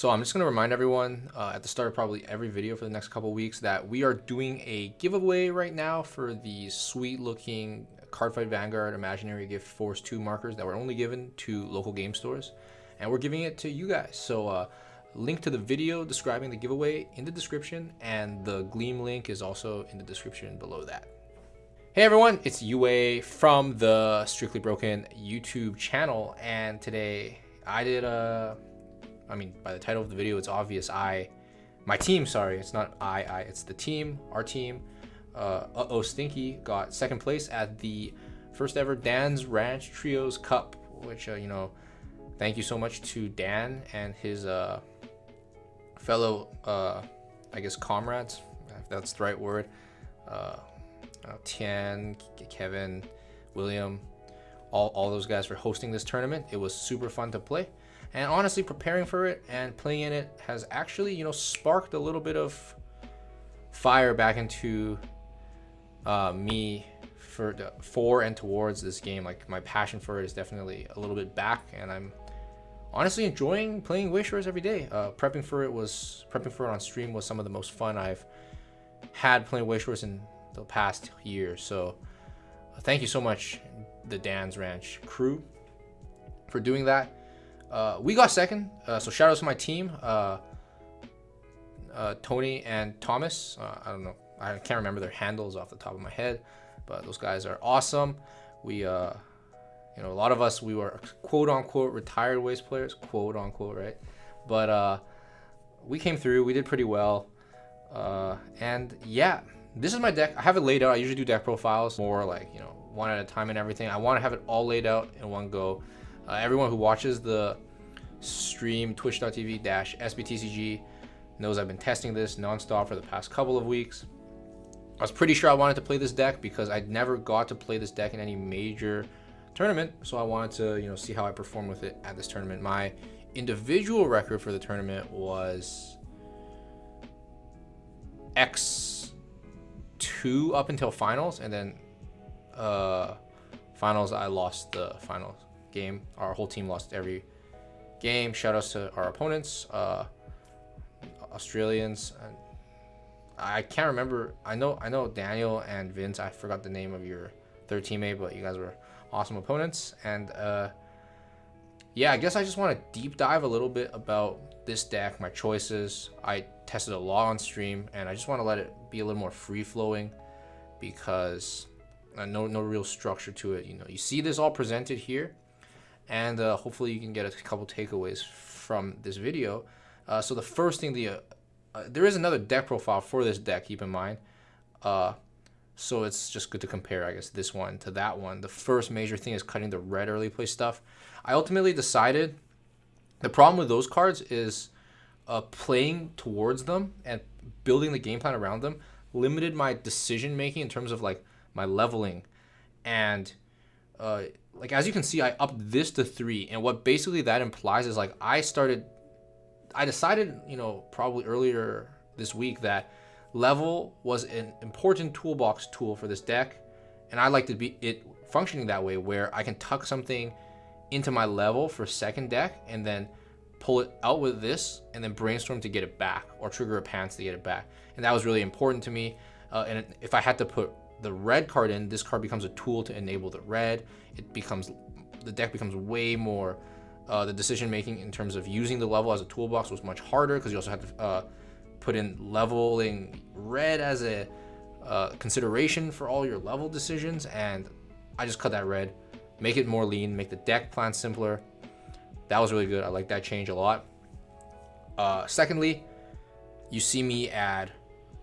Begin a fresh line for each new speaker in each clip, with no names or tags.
So I'm just going to remind everyone at the start of probably every video for the next couple weeks that we are doing a giveaway right now for the sweet looking Cardfight Vanguard Imaginary Gift Force 2 markers that were only given to local game stores. And we're giving it to you guys. So link to the video describing the giveaway in the description, and the Gleam link is also in the description below that. Hey everyone, it's Yue from the Strictly Broken YouTube channel, and today I did by the title of the video, it's obvious. My team, sorry, it's not it's the team, our team. Stinky got second place at the first ever Dan's Ranch Trios Cup, which, thank you so much to Dan and his fellow, comrades, if that's the right word. Tian, Kevin, William, all those guys for hosting this tournament. It was super fun to play. And honestly, preparing for it and playing in it has actually, sparked a little bit of fire back into me for and towards this game. Like, my passion for it is definitely a little bit back, and I'm honestly enjoying playing Weiss Schwarz every day. Prepping for it on stream was some of the most fun I've had playing Weiss Schwarz in the past year. So thank you so much, the Dan's Ranch crew, for doing that. We got second, so shout out to my team, Tony and Thomas. I don't know, I can't remember their handles off the top of my head, but those guys are awesome. We a lot of us, we were quote unquote retired Weiss players, quote unquote, right? But we came through, we did pretty well, and yeah, this is my deck. I have it laid out. I usually do deck profiles more like, one at a time and everything. I want to have it all laid out in one go. Everyone who watches the stream, twitch.tv/SBTCG, knows I've been testing this nonstop for the past couple of weeks. I was pretty sure I wanted to play this deck because I never got to play this deck in any major tournament, so I wanted to, see how I perform with it at this tournament. My individual record for the tournament was X2 up until finals, and then finals I lost the finals game. Our whole team lost every game. Shout outs to our opponents, Australians. And I can't remember. I know Daniel and Vince. I forgot the name of your third teammate, but you guys were awesome opponents. And yeah, I guess I just want to deep dive a little bit about this deck, my choices. I tested a lot on stream, and I just want to let it be a little more free flowing because no real structure to it. You see this all presented here, and hopefully you can get a couple takeaways from this video. So the first thing, there is another deck profile for this deck, keep in mind. So it's just good to compare, I guess, this one to that one. The first major thing is cutting the red early play stuff. I ultimately decided the problem with those cards is playing towards them and building the game plan around them limited my decision making in terms of like my leveling. And like, as you can see, I upped this to 3, and what basically that implies is like I decided, probably earlier this week that level was an important toolbox tool for this deck, and I like to be it functioning that way, where I can tuck something into my level for second deck and then pull it out with this and then brainstorm to get it back, or trigger a pants to get it back. And that was really important to me. And if I had to put the red card in, this card becomes a tool to enable the red. The deck becomes way more, the decision making in terms of using the level as a toolbox was much harder, because you also had to put in leveling red as a consideration for all your level decisions. And I just cut that red, make it more lean, make the deck plan simpler. That was really good. I like that change a lot. Secondly, you see me add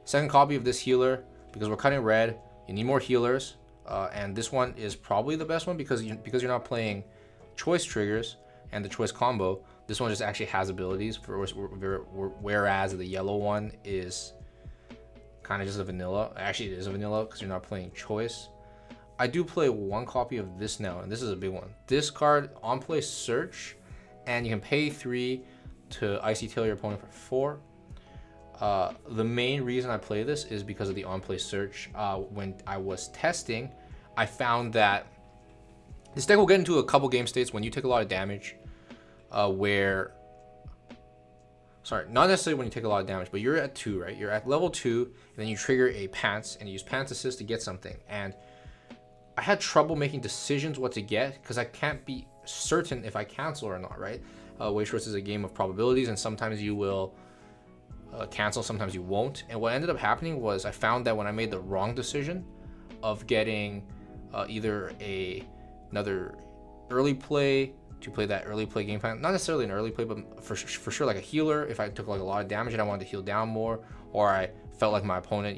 second copy of this healer because we're cutting red. You need more healers, and this one is probably the best one because you're not playing choice triggers and the choice combo. This one just actually has abilities, whereas the yellow one is kind of just a vanilla. Actually, it is a vanilla because you're not playing choice. I do play one copy of this now, and this is a big one. This card, on play search, and you can pay 3 to icy tail your opponent for 4. The main reason I play this is because of the on-play search. When I was testing, I found that this deck will get into a couple game states when you take a lot of damage, where sorry, not necessarily when you take a lot of damage, but you're at 2, right? You're at level 2, and then you trigger a Pants, and you use Pants Assist to get something. And I had trouble making decisions what to get, because I can't be certain if I cancel or not, right? Weiss Schwarz is a game of probabilities, and sometimes you will cancel, sometimes you won't. And what ended up happening was I found that when I made the wrong decision of getting either another early play to play that early play game plan, not necessarily an early play, but for sure like a healer, if I took like a lot of damage and I wanted to heal down more, or I felt like my opponent,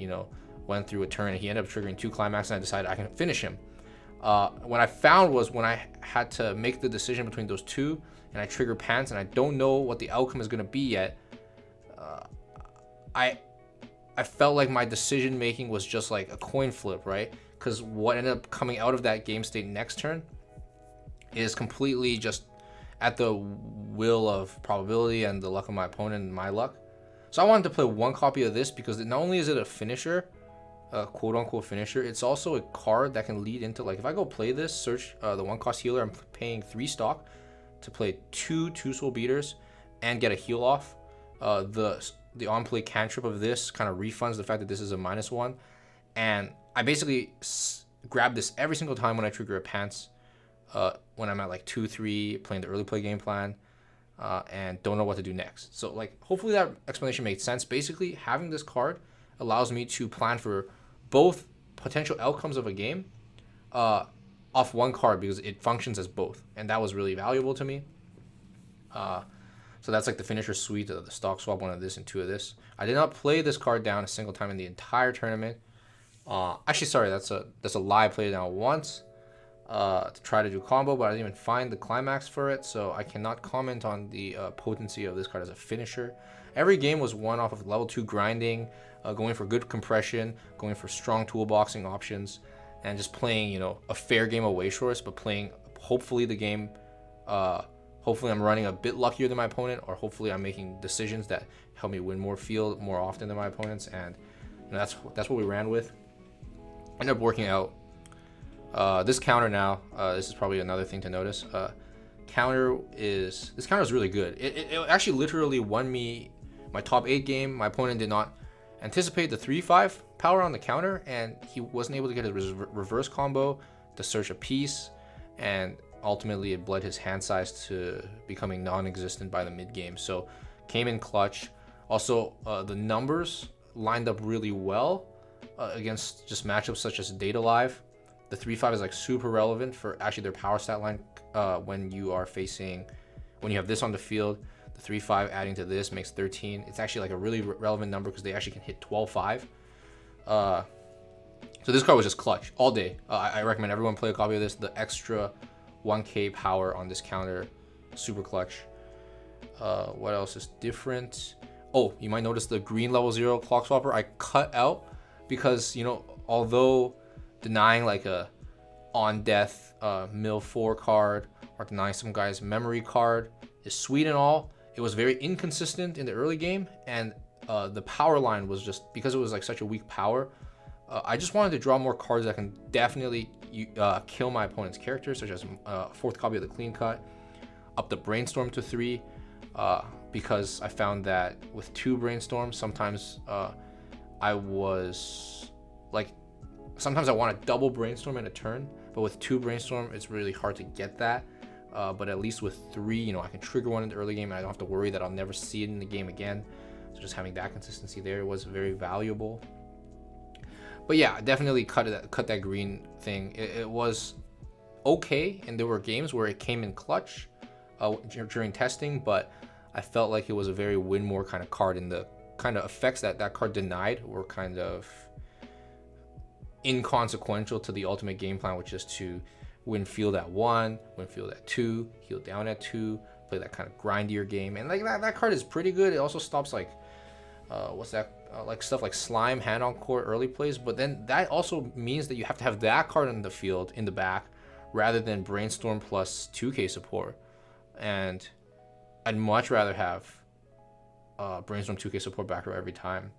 went through a turn and he ended up triggering 2 climax and I decided I can finish him. What I found was when I had to make the decision between those two and I trigger Pants and I don't know what the outcome is going to be yet, I felt like my decision making was just like a coin flip, right? Because what ended up coming out of that game state next turn is completely just at the will of probability and the luck of my opponent and my luck. So I wanted to play 1 copy of this because not only is it a finisher, a quote-unquote finisher, it's also a card that can lead into, like, if I go play this, search the 1-cost healer, I'm paying 3 stock to play 2 soul beaters and get a heal off. The on-play cantrip of this kind of refunds the fact that this is a -1, and I basically grab this every single time when I trigger a Pants, when I'm at like 2-3 playing the early play game plan, and don't know what to do next. So like, hopefully that explanation made sense. Basically, having this card allows me to plan for both potential outcomes of a game off 1 card, because it functions as both, and that was really valuable to me. So that's like the finisher suite, the stock swap, 1 of this and 2 of this. I did not play this card down a single time in the entire tournament. Actually, sorry, that's a lie. I played it down once to try to do combo, but I didn't even find the climax for it, so I cannot comment on the potency of this card as a finisher. Every game was won off of level 2 grinding, going for good compression, going for strong toolboxing options, and just playing, a fair game of Weiss Schwarz, but playing hopefully the game. Hopefully I'm running a bit luckier than my opponent, or hopefully I'm making decisions that help me win more field more often than my opponents, and that's what we ran with. Ended up working out. This counter now, this is probably another thing to notice. This counter is really good. It actually literally won me my top 8 game. My opponent did not anticipate the 3-5 power on the counter, and he wasn't able to get a reverse combo to search a piece, and ultimately it bled his hand size to becoming non-existent by the mid game. So came in clutch. Also, the numbers lined up really well against just matchups such as Data Live. The 3-5 is like super relevant for actually their power stat line when you have this on the field. The 3-5 adding to this makes 13. It's actually like a really relevant number because they actually can hit 12-5. So this card was just clutch all day. I recommend everyone play a copy of this. The extra 1k power on this counter, super clutch. What else is different? Oh, you might notice the green level 0 clock swapper I cut out because, although denying like a on death mill 4 card or denying some guy's memory card is sweet and all, it was very inconsistent in the early game, and the power line was just, because it was like such a weak power, I just wanted to draw more cards that can definitely kill my opponent's characters, such as 4th copy of the Clean Cut, up the Brainstorm to 3, because I found that with 2 Brainstorms, sometimes I was like, sometimes I want to double Brainstorm in a turn, but with 2 Brainstorm, it's really hard to get that. But at least with 3, I can trigger one in the early game and I don't have to worry that I'll never see it in the game again. So just having that consistency there was very valuable. But yeah, definitely cut that green thing. It was okay, and there were games where it came in clutch during testing, but I felt like it was a very win more kind of card, and the kind of effects that card denied were kind of inconsequential to the ultimate game plan, which is to win field at 1, win field at 2, heal down at 2, play that kind of grindier game. And like that card is pretty good. It also stops like like stuff like slime, hand on court, early plays, but then that also means that you have to have that card in the field in the back rather than Brainstorm plus 2k support. And I'd much rather have Brainstorm 2k support back row every time.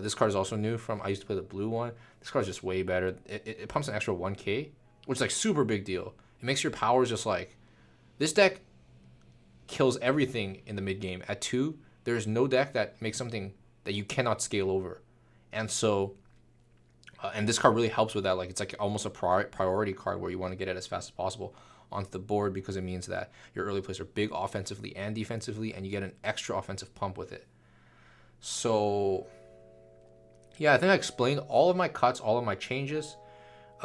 This card is also new from, I used to play the blue one. This card is just way better. It pumps an extra 1k, which is like super big deal. It makes your powers just like, this deck kills everything in the mid game. At 2, there's no deck that makes something that you cannot scale over. And so, and this card really helps with that. Like, it's like almost a priority card where you want to get it as fast as possible onto the board, because it means that your early plays are big offensively and defensively, and you get an extra offensive pump with it. So, yeah, I think I explained all of my cuts, all of my changes.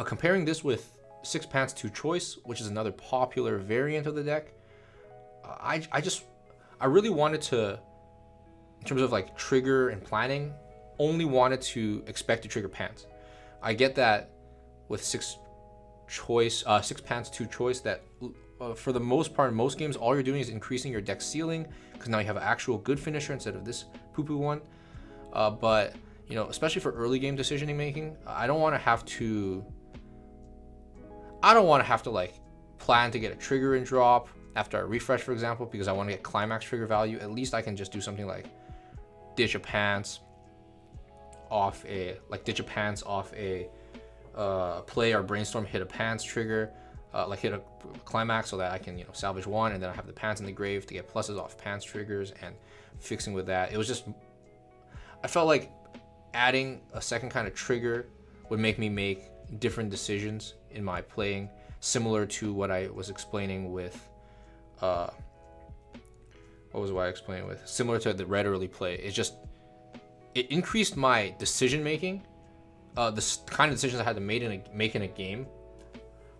Comparing this with 6 Pants 2 Choice, which is another popular variant of the deck, I really wanted to, in terms of like trigger and planning, only wanted to expect to trigger Pants. I get that with 6 Pants 2 Choice that for the most part in most games, all you're doing is increasing your deck ceiling, because now you have an actual good finisher instead of this poo-poo one. But you know, especially for early game decision making, I don't want to have to like plan to get a trigger and drop after I refresh, for example, because I want to get climax trigger value. At least I can just do something like ditch a pants off a play or brainstorm, hit a pants trigger, like hit a climax, so that I can, you know, salvage one, and then I have the pants in the grave to get pluses off pants triggers and fixing with that. It was just, I felt like adding a second kind of trigger would make me make different decisions in my playing, similar to what I was explaining with similar to the red early play. It increased my decision making, the kind of decisions I had to make in a game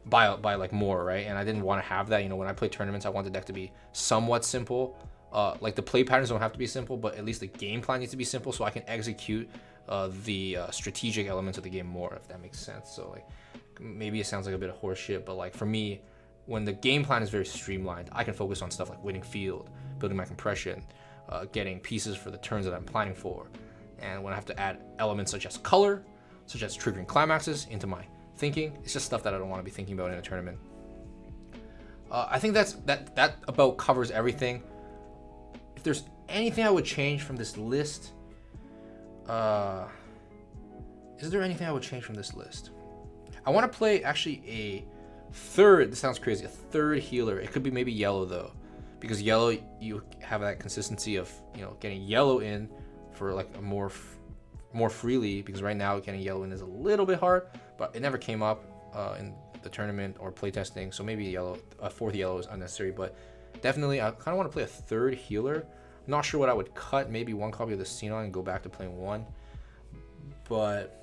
by like more, right? And I didn't want to have that. You know, when I play tournaments, I want the deck to be somewhat simple. Like the play patterns don't have to be simple, but at least the game plan needs to be simple, so I can execute the strategic elements of the game more, if that makes sense. So like, maybe it sounds like a bit of horse shit, but like for me, when the game plan is very streamlined, I can focus on stuff like winning field, building my compression, getting pieces for the turns that I'm planning for. And when I have to add elements such as color, such as triggering climaxes into my thinking, it's just stuff that I don't want to be thinking about in a tournament. I think that about covers everything. If there's anything I would change from this list, is there anything I would change from this list? I want to play actually a third, this sounds crazy, a third healer. It could be maybe yellow though, because yellow, you have that consistency of, you know, getting yellow in for like a more freely, because right now getting yellow in is a little bit hard, but it never came up in the tournament or playtesting, so maybe a fourth yellow is unnecessary. But definitely I kind of want to play a third healer. I'm not sure what I would cut, maybe one copy of the Xenon and go back to playing one. But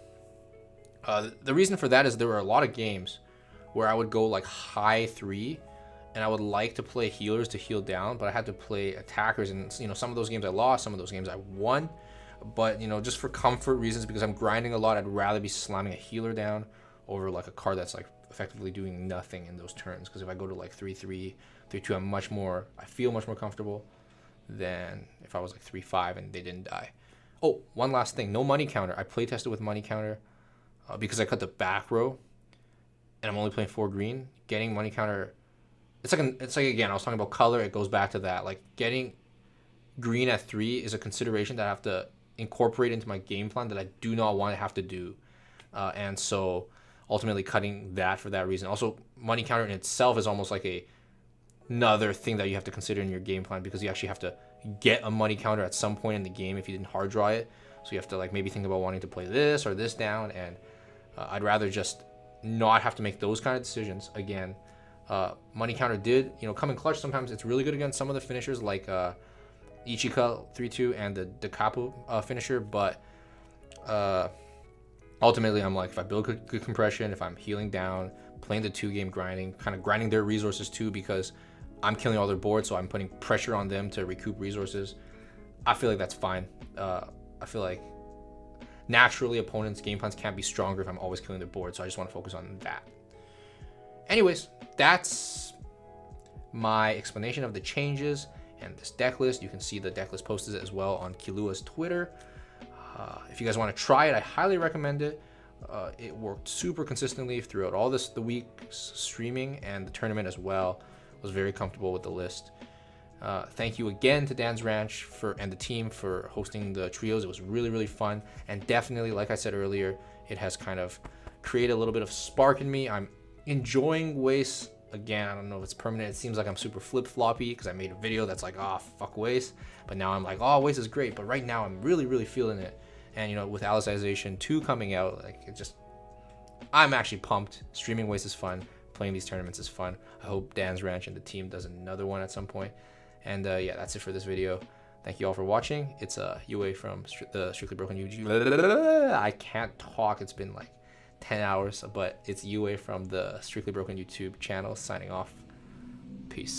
the reason for that is there were a lot of games where I would go like high 3, and I would like to play healers to heal down, but I had to play attackers, and you know, some of those games I lost, some of those games I won. But you know, just for comfort reasons, because I'm grinding a lot, I'd rather be slamming a healer down over like a card that's like effectively doing nothing in those turns. Because if I go to like 3-3, 3-2, I feel much more comfortable than if I was like 3-5 and they didn't die. Oh, one last thing, no money counter. I play tested with money counter because I cut the back row, and I'm only playing 4 green. Getting money counter, it's like again, I was talking about color. It goes back to that. Like getting green at 3 is a consideration that I have to incorporate into my game plan that I do not want to have to do, and so ultimately cutting that for that reason. Also, money counter in itself is almost like another thing that you have to consider in your game plan, because you actually have to get a money counter at some point in the game if you didn't hard draw it. So you have to like maybe think about wanting to play this or this down, and I'd rather just not have to make those kind of decisions again. Money counter did, you know, come in clutch sometimes. It's really good against some of the finishers like Ichika 3-2 and the Capo finisher, but ultimately I'm like, if I build good compression, if I'm healing down, playing the 2-game grinding, kind of grinding their resources too, because I'm killing all their boards, so I'm putting pressure on them to recoup resources, I feel like that's fine. I feel like naturally opponents' game plans can't be stronger if I'm always killing their board, so I just want to focus on that. Anyways, that's my explanation of the changes and this deck list. You can see the deck list posted as well on Kilua's Twitter. If you guys want to try it, I highly recommend it. It worked super consistently throughout all the week's streaming and the tournament as well. I was very comfortable with the list. Thank you again to Dan's Ranch and the team for hosting the trios. It was really, really fun, and definitely, like I said earlier, it has kind of created a little bit of spark in me. I'm enjoying Weiss again, I don't know if it's permanent. It seems like I'm super flip-floppy because I made a video that's like, oh, fuck Weiss. But now I'm like, oh, Weiss is great. But right now I'm really, really feeling it. And, you know, with Alicization 2 coming out, like, it just, I'm actually pumped. Streaming Weiss is fun. Playing these tournaments is fun. I hope Dan's Ranch and the team does another one at some point. And yeah, that's it for this video. Thank you all for watching. It's UA from the Strictly Broken YouTube. I can't talk. It's been like 10 hours, but it's UA from the Strictly Broken YouTube channel signing off. Peace.